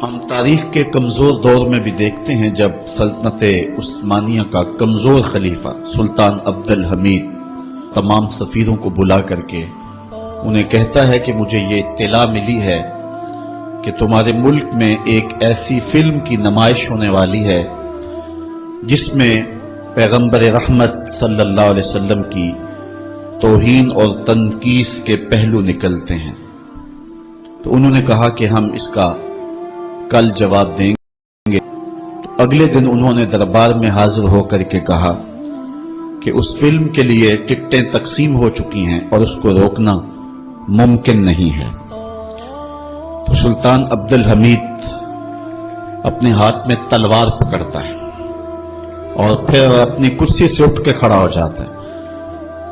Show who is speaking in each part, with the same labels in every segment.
Speaker 1: ہم تاریخ کے کمزور دور میں بھی دیکھتے ہیں جب سلطنت عثمانیہ کا کمزور خلیفہ سلطان عبد الحمید تمام سفیروں کو بلا کر کے انہیں کہتا ہے کہ مجھے یہ اطلاع ملی ہے کہ تمہارے ملک میں ایک ایسی فلم کی نمائش ہونے والی ہے جس میں پیغمبر رحمت صلی اللہ علیہ وسلم کی توہین اور تنقیص کے پہلو نکلتے ہیں۔ تو انہوں نے کہا کہ ہم اس کا کل جواب دیں گے۔ تو اگلے دن انہوں نے دربار میں حاضر ہو کر کے کہا کہ اس فلم کے لیے ٹکٹیں تقسیم ہو چکی ہیں اور اس کو روکنا ممکن نہیں ہے۔ تو سلطان عبد الحمید اپنے ہاتھ میں تلوار پکڑتا ہے اور پھر اپنی کرسی سے اٹھ کے کھڑا ہو جاتا ہے،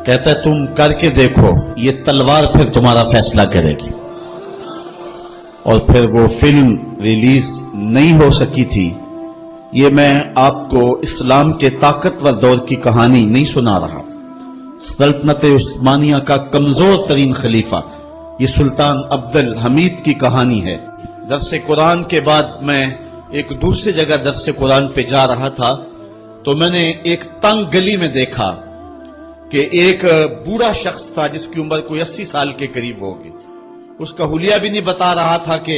Speaker 1: کہتا ہے تم کر کے دیکھو، یہ تلوار پھر تمہارا فیصلہ کرے گی۔ اور پھر وہ فلم ریلیز نہیں ہو سکی تھی۔ یہ میں آپ کو اسلام کے طاقتور دور کی کہانی نہیں سنا رہا، سلطنت عثمانیہ کا کمزور ترین خلیفہ یہ سلطان عبد الحمید کی کہانی ہے۔ درس قرآن کے بعد میں ایک دوسری جگہ درس قرآن پہ جا رہا تھا تو میں نے ایک تنگ گلی میں دیکھا کہ ایک بوڑھا شخص تھا جس کی عمر کوئی 80 سال کے قریب ہوگی۔ اس کا حلیہ بھی نہیں بتا رہا تھا کہ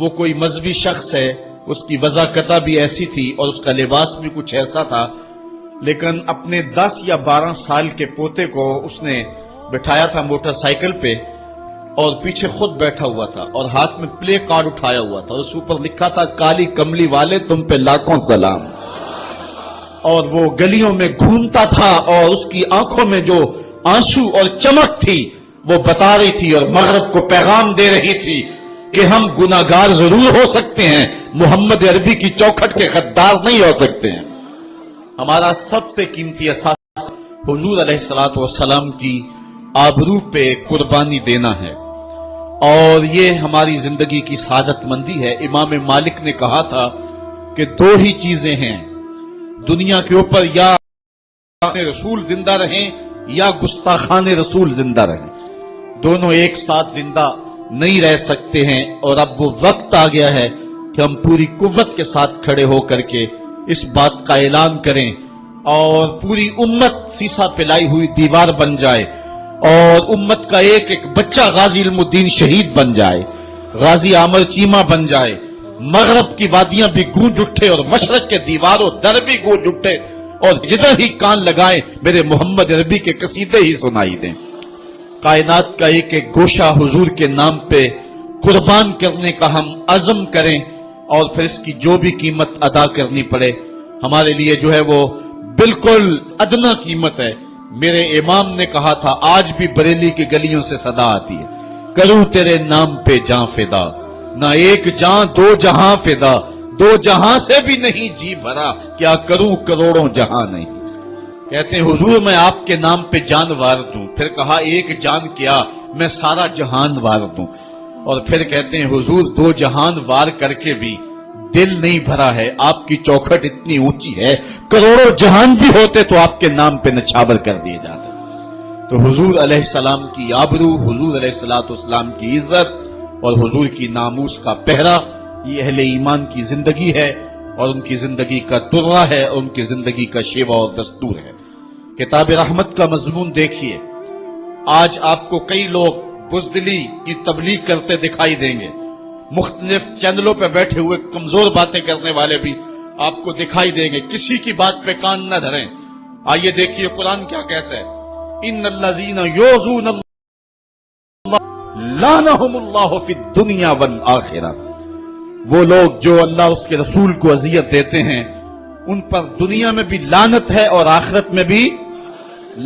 Speaker 1: وہ کوئی مذہبی شخص ہے، اس کی وضاحت بھی ایسی تھی اور اس کا لباس بھی کچھ ایسا تھا، لیکن اپنے 10 یا 12 سال کے پوتے کو اس نے بٹھایا تھا موٹر سائیکل پہ اور پیچھے خود بیٹھا ہوا تھا اور ہاتھ میں پلے کارڈ اٹھایا ہوا تھا، اس اوپر لکھا تھا کالی کملی والے تم پہ لاکھوں سلام۔ اور وہ گلیوں میں گھومتا تھا اور اس کی آنکھوں میں جو آنسو اور چمک تھی وہ بتا رہی تھی اور مغرب کو پیغام دے رہی تھی کہ ہم گناہگار ضرور ہو سکتے ہیں، محمد عربی کی چوکھٹ کے غدار نہیں ہو سکتے ہیں۔ ہمارا سب سے قیمتی اثاثہ حضور علیہ الصلوۃ والسلام کی آبرو پہ قربانی دینا ہے اور یہ ہماری زندگی کی سعادت مندی ہے۔ امام مالک نے کہا تھا کہ 2 ہی چیزیں ہیں دنیا کے اوپر، یا رسول زندہ رہیں یا گستاخان رسول زندہ رہیں، دونوں ایک ساتھ زندہ نہیں رہ سکتے ہیں۔ اور اب وہ وقت آ گیا ہے کہ ہم پوری قوت کے ساتھ کھڑے ہو کر کے اس بات کا اعلان کریں اور پوری امت سیسا پلائی ہوئی دیوار بن جائے اور امت کا ایک ایک بچہ غازی علم الدین شہید بن جائے، غازی عامر چیمہ بن جائے، مغرب کی وادیاں بھی گونج اٹھے اور مشرق کے دیواروں در بھی گونج اٹھے اور جدھر ہی کان لگائیں میرے محمد عربی کے قصیدے ہی سنائی دیں۔ کائنات کا ایک ایک گوشہ حضور کے نام پہ قربان کرنے کا ہم عزم کریں اور پھر اس کی جو بھی قیمت ادا کرنی پڑے ہمارے لیے جو ہے وہ بالکل ادنا قیمت ہے۔ میرے امام نے کہا تھا آج بھی بریلی کی گلیوں سے صدا آتی ہے، کروں تیرے نام پہ جاں فدا، نہ ایک جاں 2 جہاں فدا، 2 جہاں سے بھی نہیں جی بھرا، کیا کروں کروڑوں جہاں نہیں۔ کہتے ہیں حضور میں آپ کے نام پہ جان وار دوں، پھر کہا ایک جان کیا میں سارا جہان وار دوں، اور پھر کہتے ہیں حضور 2 جہان وار کر کے بھی دل نہیں بھرا ہے، آپ کی چوکھٹ اتنی اونچی ہے کروڑوں جہان بھی ہوتے تو آپ کے نام پہ نچھاور کر دیے جاتے۔ تو حضور علیہ السلام کی آبرو، حضور علیہ السلام کی عزت اور حضور کی ناموس کا پہرا یہ اہل ایمان کی زندگی ہے اور ان کی زندگی کا ترہ ہے اور ان کی زندگی کا شیوا اور دستور ہے۔ کتاب رحمت کا مضمون دیکھیے، آج آپ کو کئی لوگ بزدلی کی تبلیغ کرتے دکھائی دیں گے، مختلف چینلوں پہ بیٹھے ہوئے کمزور باتیں کرنے والے بھی آپ کو دکھائی دیں گے، کسی کی بات پہ کان نہ دھریں۔ آئیے دیکھیے قرآن کیا کہتا ہے، ان الذین یؤذون اللہ لعنہم اللہ فی الدنیا والآخرہ، وہ لوگ جو اللہ اس کے رسول کو اذیت دیتے ہیں ان پر دنیا میں بھی لعنت ہے اور آخرت میں بھی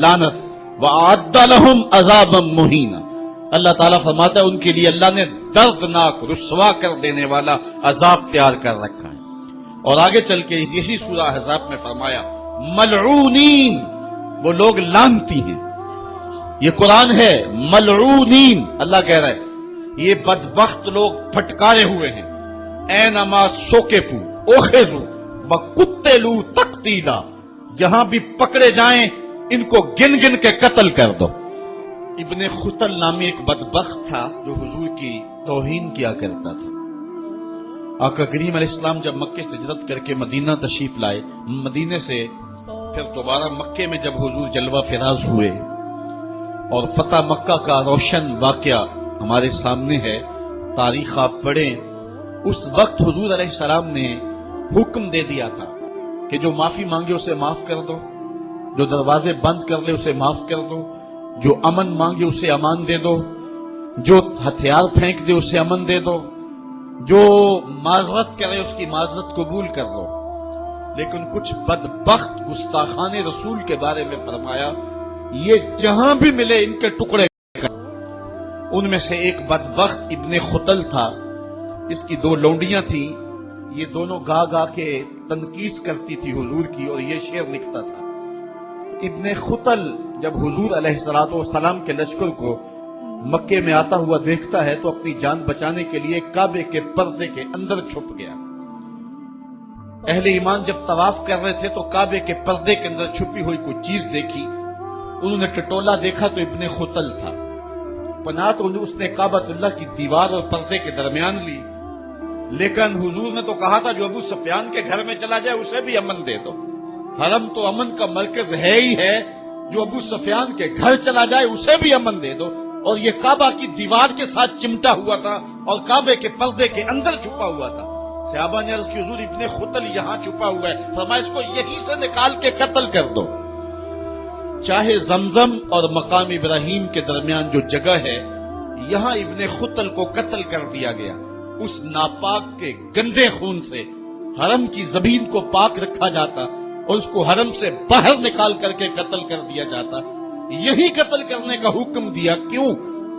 Speaker 1: لعنت، وَأَعَدَّ لَهُمْ عَذَابًا مُهِينًا، اللہ تعالیٰ فرماتا ہے ان کے لیے اللہ نے دردناک رسوا کر دینے والا عذاب تیار کر رکھا ہے۔ اور آگے چل کے یہی سورہ احزاب میں فرمایا ملعونین، وہ لوگ لعنتی ہیں، یہ قرآن ہے، ملعونین، اللہ کہہ رہا ہے یہ بدبخت لوگ پھٹکارے ہوئے ہیں، اینما سوکفوا اخذوا وقتلوا تقتیلا، جہاں بھی پکڑے جائیں ان کو گن گن کے قتل کر دو۔ ابن خطل نامی ایک بدبخت تھا جو حضور کی توہین کیا کرتا تھا۔ آقا کریم علیہ السلام جب مکے سے ہجرت کر کے مدینہ تشریف لائے، مدینے سے پھر دوبارہ مکے میں جب حضور جلوہ فراز ہوئے اور فتح مکہ کا روشن واقعہ ہمارے سامنے ہے، تاریخ آپ پڑھیں، اس وقت حضور علیہ السلام نے حکم دے دیا تھا کہ جو معافی مانگے اسے معاف کر دو، جو دروازے بند کر لے اسے معاف کر دو، جو امن مانگے اسے امان دے دو، جو ہتھیار پھینک دے اسے امن دے دو، جو معذرت کرے اس کی معذرت قبول کر لو۔ لیکن کچھ بدبخت گستاخان رسول کے بارے میں فرمایا یہ جہاں بھی ملے ان کے ٹکڑے کر۔ ان میں سے ایک بدبخت ابن خطل تھا، اس کی دو لونڈیاں تھیں، یہ دونوں گا گا کے تنقید کرتی تھی حضور کی اور یہ شعر لکھتا تھا۔ ابن خطل جب حضور علیہ السلام کے لشکر کو مکے میں آتا ہوا دیکھتا ہے تو اپنی جان بچانے کے لیے کعبے کے پردے کے اندر چھپ گیا۔ اہل ایمان جب طواف کر رہے تھے تو کعبے کے پردے کے اندر چھپی ہوئی کوئی چیز دیکھی، انہوں نے ٹٹولا دیکھا تو ابن خطل تھا، پناہ تو اس نے کعبۃ اللہ کی دیوار اور پردے کے درمیان لی، لیکن حضور نے تو کہا تھا جو ابو سفیان کے گھر میں چلا جائے اسے بھی امن دے دو۔ حرم تو امن کا مرکز ہے ہی ہے، جو ابو سفیان کے گھر چلا جائے اسے بھی امن دے دو، اور یہ کعبہ کی دیوار کے ساتھ چمٹا ہوا تھا اور کعبے کے پردے کے اندر چھپا ہوا تھا۔ صحابہ نے عرض کی حضور ابن خطل یہاں چھپا ہوا ہے، فرمایا اس کو یہیں سے نکال کے قتل کر دو۔ چاہے زمزم اور مقام ابراہیم کے درمیان جو جگہ ہے یہاں ابن خطل کو قتل کر دیا گیا، اس ناپاک کے گندے خون سے حرم کی زمین کو پاک رکھا جاتا اور اس کو حرم سے باہر نکال کر کے قتل کر دیا جاتا۔ یہی قتل کرنے کا حکم دیا، کیوں؟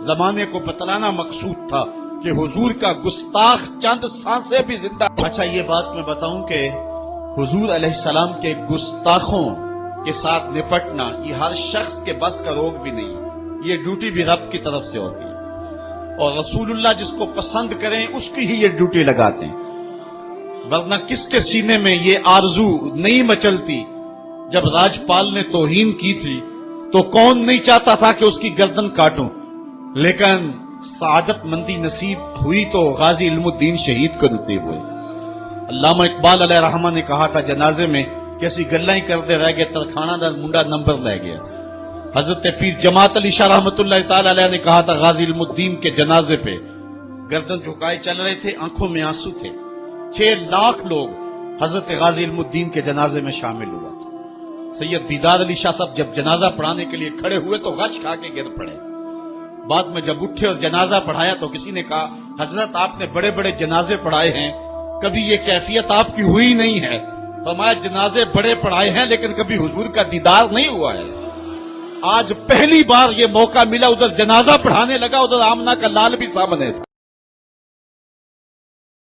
Speaker 1: زمانے کو بتلانا مقصود تھا کہ حضور کا گستاخ چند سانسیں بھی زندہ۔ اچھا یہ بات میں بتاؤں کہ حضور علیہ السلام کے گستاخوں کے ساتھ نپٹنا یہ ہر شخص کے بس کا روگ بھی نہیں، یہ ڈیوٹی بھی رب کی طرف سے ہوتی ہے، اور رسول اللہ جس کو پسند کریں اس کی ہی یہ ڈیوٹی لگاتے ہیں، ورنہ کس کے سینے میں یہ آرزو نہیں مچلتی؟ جب راجپال نے توہین کی تھی تو کون نہیں چاہتا تھا کہ اس کی گردن کاٹوں، لیکن سعادت مندی نصیب ہوئی تو غازی علم الدین شہید کو نصیب ہوئی۔ علامہ اقبال علیہ رحمہ نے کہا تھا جنازے میں کہ اسی گلاں ہی کرتے رہ گئے، ترکھانہ دا منڈا نمبر لے گیا۔ حضرت پیر جماعت علی شاہ رحمۃ اللہ تعالی علیہ نے کہا تھا غازی علم الدین کے جنازے پہ گردن جھکائے چل رہے تھے، آنکھوں میں آنسو تھے، 6 لاکھ لوگ حضرت غازی علم الدین کے جنازے میں شامل ہوا تھا۔ سید دیدار علی شاہ صاحب جب جنازہ پڑھانے کے لیے کھڑے ہوئے تو غش کھا کے گر پڑے، بعد میں جب اٹھے اور جنازہ پڑھایا تو کسی نے کہا حضرت آپ نے بڑے بڑے جنازے پڑھائے ہیں، کبھی یہ کیفیت آپ کی ہوئی نہیں ہے۔ فرمایا جنازے بڑے پڑھائے ہیں لیکن کبھی حضور کا دیدار نہیں ہوا ہے۔ آج پہلی بار یہ موقع ملا، ادھر جنازہ پڑھانے لگا، ادھر آمنہ کا لال بھی سامنے تھا۔